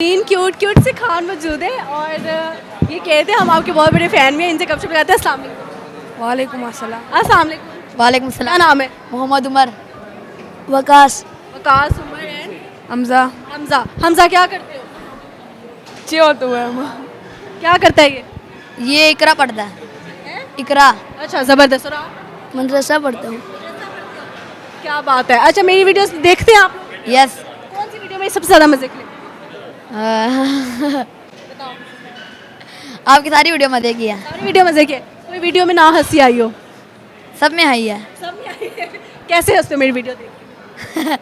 तीन cute cute से खान मौजूद है और ये कहते हैं हम आपके बहुत बड़े फ़ैन भी हैं। इनसे कब से लगाते हैं। अस्सलाम वालेकुम। वालेकुम अस्सलाम। अस्सलाम वालेकुम। वालेकुम क्या सलाम। नाम है। मोहम्मद उमर। वकास। वकास, उमर एंड हमजा। हमजा। हमजा क्या करते हो। अच्छे हो तो है। क्या करता है ये इकरा पढ़ता है। इकरा। अच्छा, ज़बरदस्त। और आप। मदरसा पढ़ता हूँ। क्या बात है। अच्छा, मेरी वीडियोस देखते हैं आप। यस। कौन सी वीडियो में सबसे ज़्यादा मजे के लिए। बताओ। आपकी सारी वीडियो मजे की है। सारी वीडियो मजे की है। कोई वीडियो में ना हंसी आई हो। सब में है। सब में आई है। कैसे हंसते हो मेरी वीडियो देख के?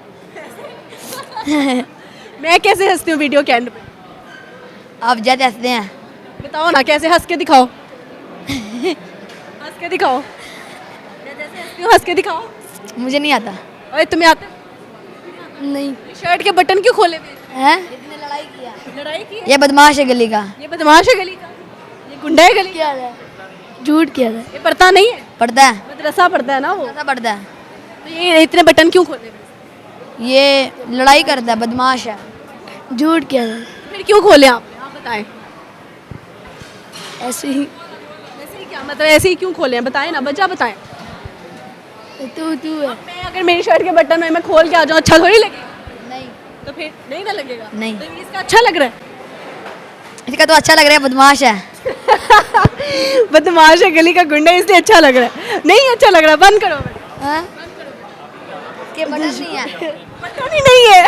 मैं कैसे हंसती हूँ वीडियो के एंड पे। आप जैसे हंसते हैं। बताओ ना, कैसे हंस के दिखाओ। हंस के दिखाओ। मैं जैसे हंसती हूँ हंस के दिखाओ। मुझे नहीं आता। अरे तुम्हें आता है? नहीं। शर्ट के बटन क्यों खोले हुए हैं? है लड़ाई की है? ये बदमाश है गली का। ये बदमाश है गली का। ये गुंडा है गली का। झूठ किया था। ये पढ़ता नहीं है। पढ़ता है। मदरसा पढ़ता है ना वो। ऐसा पढ़ता है। तो ये इतने बटन क्यों खोले हुए हैं? ये लड़ाई करता है, बदमाश है। झूठ किया था। फिर क्यों खोले आपने, आप बताएं। ऐसे ही। ऐसे ही क्या मतलब, ऐसे ही क्यों खोले हैं बताएं ना, वजह बताएं। तू है। मैं अगर मेरी शर्ट के बटन में मैं खोल के आ जाऊँ, अच्छा थोड़ी लगेगा। नहीं। तो फिर नहीं ना लगेगा। नहीं। तो इसका अच्छा लग रहा है। इसका तो अच्छा लग रहा है, बदमाश है। बदमाश है गली का गुंडा, इसलिए अच्छा लग रहा है। नहीं अच्छा लग रहा है, बंद करो। हाँ? के बटन नहीं है। बटन ही नहीं है।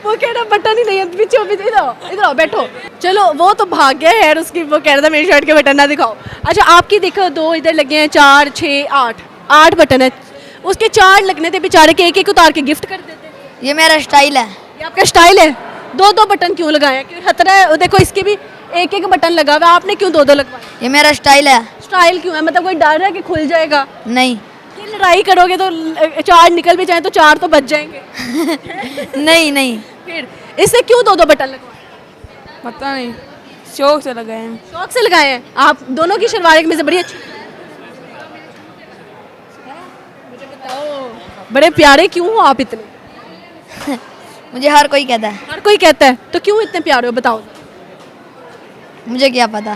वो कह रहा बटन ही नहीं है। पीछे पीछे इधर आओ बैठो। चलो, वो तो भाग गया है यार, उसकी वो कह रहा था मेरी शर्ट के बटन ना दिखाओ। अच्छा, आपकी देखो, दो इधर लगे हैं, 4 6 8 8 बटन है। उसके 4 लगने थे बेचारे के, एक एक उतार के गिफ्ट कर देते। ये मेरा स्टाइल है। ये आपका स्टाइल है। दो दो बटन क्यों लगाए हैं? क्यों खतरा है? देखो इसके भी एक एक बटन लगा हुआ है, आपने क्यों दो दो लगवाए? ये मेरा स्टाइल है। स्टाइल क्यों है? मतलब कोई डर है कि खुल जाएगा? नहीं। कि लड़ाई करोगे तो 4 निकल भी जाए तो 4 तो बच जाएंगे। नहीं नहीं। फिर इससे क्यों दो दो बटन लगवाए? पता नहीं, शौक से लगाए हैं। शौक से लगाए हैं। आप दोनों की शलवार में से बड़ी अच्छी है। मुझे बताओ, बड़े प्यारे क्यों हो आप इतने? मुझे हर कोई कहता है। हर कोई कहता है, तो क्यों इतने प्यारे हो बताओ। मुझे क्या पता।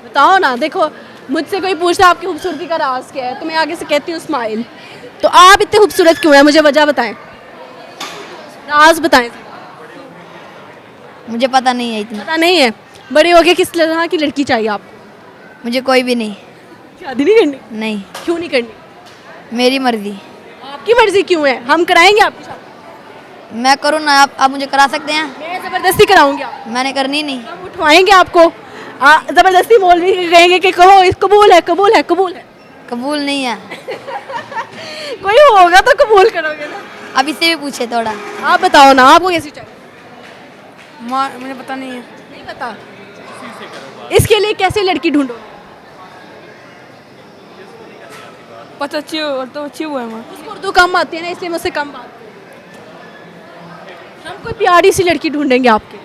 बताओ ना। देखो, मुझसे कोई पूछता है आपकी खूबसूरती का राज क्या है, तो मैं आगे से कहती हूँ स्माइल। तो आप इतने खूबसूरत क्यों हैं, मुझे वजह बताएं, राज बताएं। मुझे पता नहीं है इतना। पता नहीं है। बड़े हो गए किस तरह की लड़की चाहिए आपको? मुझे कोई भी नहीं। शादी नहीं करनी? नहीं। क्यों नहीं करनी? मेरी मर्जी। आपकी मर्जी क्यों है? हम कराएंगे आपकी शादी। मैं करूँ ना, आप मुझे करा सकते हैं। मैं जबरदस्ती कराऊंगी आप। मैंने करनी नहीं। हम उठवाएंगे आपको। जबरदस्ती मौलवी कहेंगे कि कहो इस कबूल है कबूल है कबूल है। कबूल नहीं है। कोई होगा तो कबूल करोगे ना। अब इससे भी पूछे थोड़ा। आप बताओ ना, आपको कैसी चाहिए? मुझे पता नहीं है। नहीं पता। इसके लिए कैसे लड़की ढूंढो? पता अच्छी हो तो अच्छी हुआ है। उसको उर्दू कम आती है ना, इसलिए मुझसे कम बात। हम कोई प्यारी सी लड़की ढूंढेंगे आपके।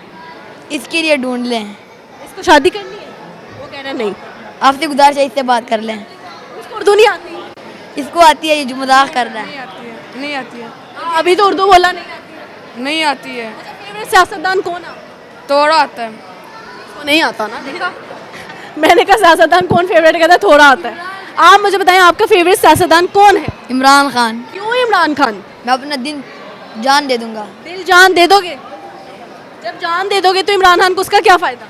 इसके लिए ढूंढ लें। इसको शादी करनी है? वो कह रहा नहीं। आपसे गुजारिश है, इससे बात कर लें। उसको उर्दू नहीं आती। इसको आती है, ये जो मजाक कर रहा है। नहीं आती है। अभी तो उर्दू बोला नहीं आती। नहीं आती है। अच्छा, फेवरेट सियासतदान कौन है? थोड़ा आता है। उसको नहीं आता ना, देखा। मैंने कहा सियासतदान कौन फेवरेट, कहता है थोड़ा आता है। आप मुझे बताएं, आपका फेवरेट सियासतदान कौन है? इमरान खान। क्यों इमरान खान? मैं अपना दिन जान दे दूंगा। दिल जान दे दोगे? जब जान दे दोगे तो इमरान खान को उसका क्या फायदा?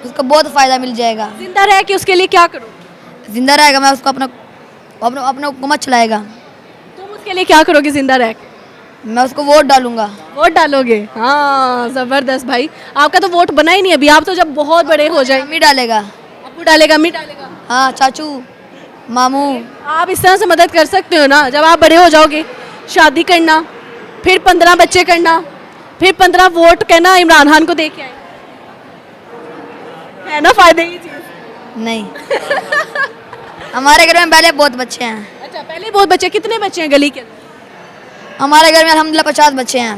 उसको बहुत फायदा मिल जाएगा। जिंदा रह के उसके लिए क्या करो? जिंदा रहेगा, मैं उसको अपना हुकूमत चलाएगा। तुम उसके लिए क्या करोगे जिंदा रह के? मैं उसको वोट डालूंगा। वोट डालोगे? हाँ, जबरदस्त भाई। आपका तो वोट बना ही नहीं अभी, आप तो जब बहुत बड़े हो जाएंगे। अम्मी डालेगा। अबू डालेगा, अम्मी डालेगा। हाँ, चाचू, मामू। आप इस तरह से मदद कर सकते हो ना, जब आप बड़े हो जाओगे शादी करना, फिर 15 बच्चे करना, फिर 15 वोट कहना इमरान खान को दे के आए। है ना फायदे की चीज? नहीं। हमारे घर में पहले बहुत बच्चे हैं। अच्छा, पहले बहुत बच्चे। कितने बच्चे हैं गली के अंदर? हमारे घर में अल्हम्दुलिल्लाह 50 बच्चे हैं।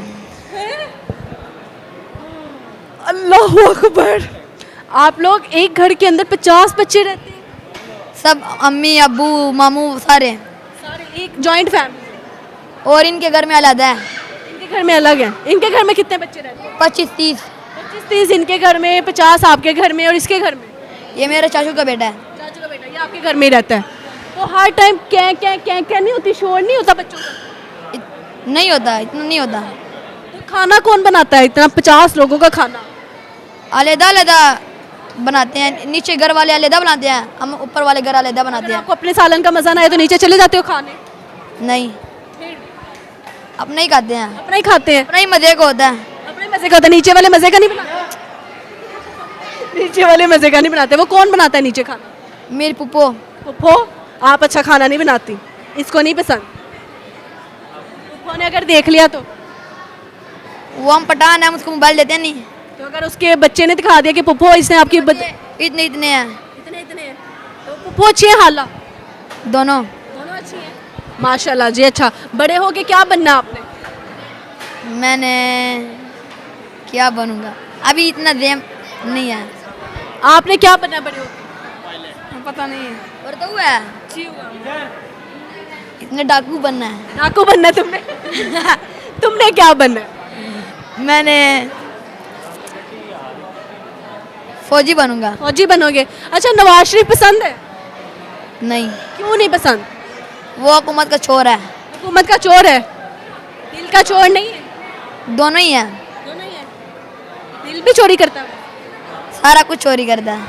अल्लाह अकबर। आप लोग एक घर के अंदर 50 बच्चे रहते हैं? सब अम्मी, अब्बू, मामू, सारे। सारे एक जॉइंट फैमिली? और इनके घर में अलग है। इनके घर में अलग है। इनके घर में कितने बच्चे रहते हैं? 25-30। 25-30 इनके घर में, 50 आपके घर में, और इसके घर में? ये मेरे चाचू का बेटा है। चाचू का बेटा, ये आपके घर में ही रहता है। तो हर टाइम क्या नहीं होती, शोर नहीं होता बच्चों का? नहीं होता, इतना नहीं होता। तो खाना कौन बनाता है इतना 50 लोगों का खाना? अलग-अलग बनाते हैं, नीचे घर वाले अलग बनाते हैं, हम ऊपर वाले घर अलग बनाते अगर हैं। आपको अपने सालन का मजा ना आए तो नीचे चले जाते हो खाने? नहीं, अपना ही खाते हैं, अपना ही खाते हैं? अपना ही मजे को होता है। अपने मजे का होता है, नीचे वाले मजे का नहीं बनाते? नीचे वाले मजे का नहीं बनाते। वो कौन बनाता है नीचे खाना? मेरी पुप्पो। पुप्पो, आप अच्छा खाना नहीं बनाती, इसको नहीं पसंद? पुप्पो ने अगर देख लिया तो? वो हम पठान है, हम उसको मोबाइल देते हैं नहीं। तो अगर उसके बच्चे ने दिखा दिया कि पुप्पो इसने आपकी इतने इतने हैं इतने तो पुप्पो अच्छी है हाला? दोनों। दोनों अच्छी हैं माशाल्लाह जी। अच्छा, बड़े होके क्या बनना आपने? मैंने क्या बनूंगा, अभी इतना देम नहीं है। आपने क्या बनना बड़े होके? पता नहीं है। और तो हुआ है इतने डाकू बनना है। डाकू बनना है तुमने? तुमने क्या बनना है? मैंने फौजी बनूंगा। फौजी बनोगे? अच्छा, नवाज शरीफ पसंद है? नहीं, क्यों नहीं पसंद? वो हुकूमत का चोर है। हुकूमत का चोर है? दिल का चोर नहीं है? दोनों ही है, दोनों ही है। दिल भी चोरी करता है? सारा कुछ चोरी करता है।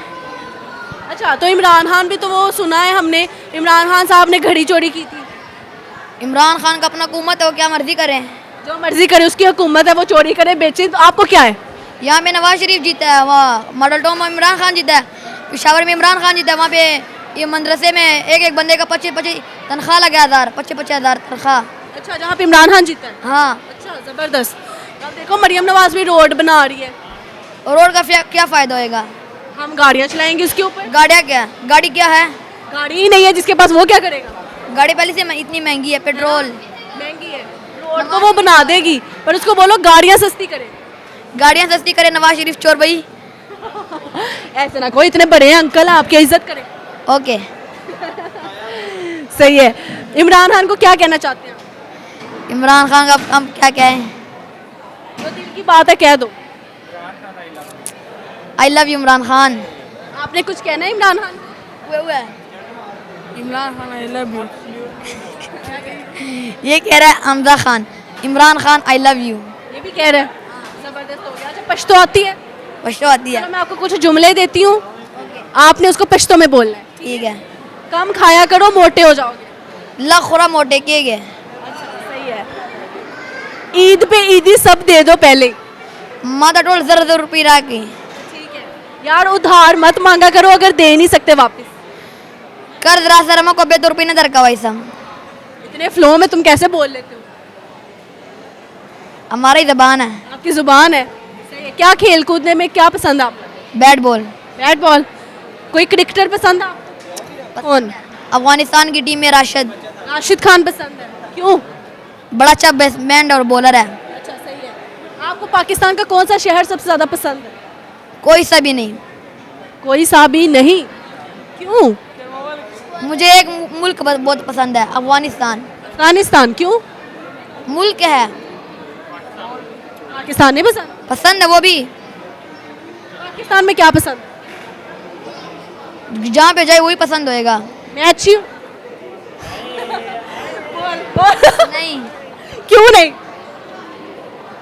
अच्छा, तो इमरान खान भी, तो वो सुना है हमने इमरान खान साहब ने घड़ी चोरी की थी। इमरान खान का अपना हुकूमत है, वो क्या मर्जी करे। जो मर्जी करे, उसकी हुकूमत है, वो चोरी करे बेचे, तो आपको क्या है? यहाँ पे नवाज शरीफ जीता है, वहाँ मॉडल टाउन में इमरान खान जीता है, पेशावर में इमरान खान जीता है। वहाँ पे ये मदरसे में एक एक बंदे का 25-25 तनख्वाह लगा 25,000 तनख्वाह। अच्छा, जहाँ पे इमरान खान जीता है? हाँ, अच्छा, ज़बरदस्त। अब देखो मरियम नवाज भी रोड बना रही है, और रोड का क्या फ़ायदा होएगा। हम गाड़ियाँ चलाएंगे उसके ऊपर। गाड़ियाँ क्या, गाड़ी क्या है, गाड़ी ही नहीं है जिसके पास, वो क्या करेगा? गाड़ी पहले से इतनी महंगी है, पेट्रोल महंगी है। रोड तो वो बना देगी, पर उसको बोलो गाड़ियाँ सस्ती करे। गाड़ियाँ सस्ती करे नवाज शरीफ चोर भाई। ऐसे ना कोई, इतने बड़े हैं अंकल, आपकी इज्जत करें। ओके, सही है। इमरान खान को क्या कहना चाहते हैं? इमरान खान का हम क्या कहें, जो दिल की बात है कह दो। I love you Imran Khan. आपने कुछ कहना है इमरान खान को? Imran Khan I love you. ये कह रहा है Hamza Khan, Imran Khan I love you. ये भी कह रहे हैं। जबरदस्त हो गया। अच्छा, पश्तो आती है? पश्तो आती है। चलो, मैं आपको कुछ जुमले देती हूँ, आपने उसको पश्तो में बोलना है। ठीक है। कम खाया करो, मोटे हो जाओगे। लखोरा मोटे किए गए। सही है। ईद पे ईदी सब दे दो पहले ही। माता टोल जरा रुपये राखी। ठीक है यार, उधार मत मांगा करो अगर दे नहीं सकते वापस। कर्ज राशि को 2 रुपये न दरका भाई साहब। इतने फ्लो में तुम कैसे बोल लेते हो? हमारी जबान है। आपकी जुबान है। सही है। क्या खेल कूदने में क्या पसंद है आपको? Bat ball. Bat ball. कोई क्रिकेटर पसंद है आपको? कौन? अफगानिस्तान की टीम में राशिद राशिद खान पसंद है? क्यों? बड़ा अच्छा बैट्समैन और बॉलर है। अच्छा, सही है। आपको पाकिस्तान का कौन सा शहर सबसे ज़्यादा पसंद है? कोई सा भी नहीं। कोई सा भी नहीं? क्यों? मुझे एक मुल्क बहुत पसंद है, अफगानिस्तान। अफगानिस्तान क्यों? मुल्क है, पाकिस्तान नहीं पसंद? पसंद है वो भी। पाकिस्तान में क्या पसंद? जहाँ पे जाए वही पसंद होएगा। मैं अच्छी हूँ? नहीं, क्यों नहीं?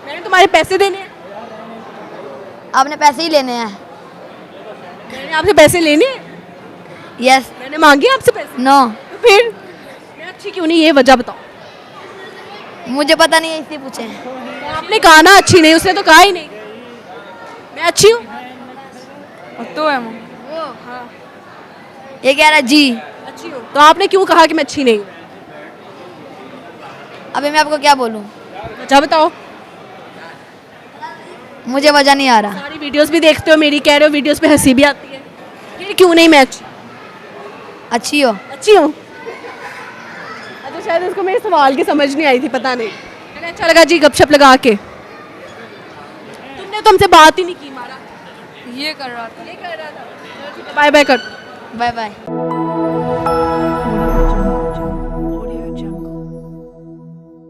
मैंने तुम्हारे पैसे देने हैं। आपने पैसे ही लेने हैं। मैंने आपसे पैसे लेने हैं? यस। मैंने मांगे आपसे पैसे? नो। तो फिर मैं अच्छी क्यों नहीं, ये वजह बताओ। मुझे पता नहीं है, इसलिए पूछे। तो आपने कहा ना अच्छी नहीं, उसने तो कहा ही नहीं। मैं अच्छी हूँ? तो है ये कह रहा है जी। अच्छी हूँ। तो आपने क्यों कहा कि मैं अच्छी नहीं हूँ? अभी मैं आपको क्या बोलूँ, वजह बताओ। मुझे वजह नहीं आ रहा। सारी वीडियोस भी देखते हो मेरी, कह रहे हो वीडियोस पे हंसी भी आती है, फिर क्यों नहीं मैं अच्छी हो। अच्छी हूँ? अच्छा, शायद उसको मेरे सवाल की समझ नहीं आई थी, पता नहीं। मैंने अच्छा लगा जी गपशप लगा के। तुमने तो हमसे बात ही नहीं की, मारा ये कर रहा था। ये कर रहा था। बाय बाय कर। Bye bye.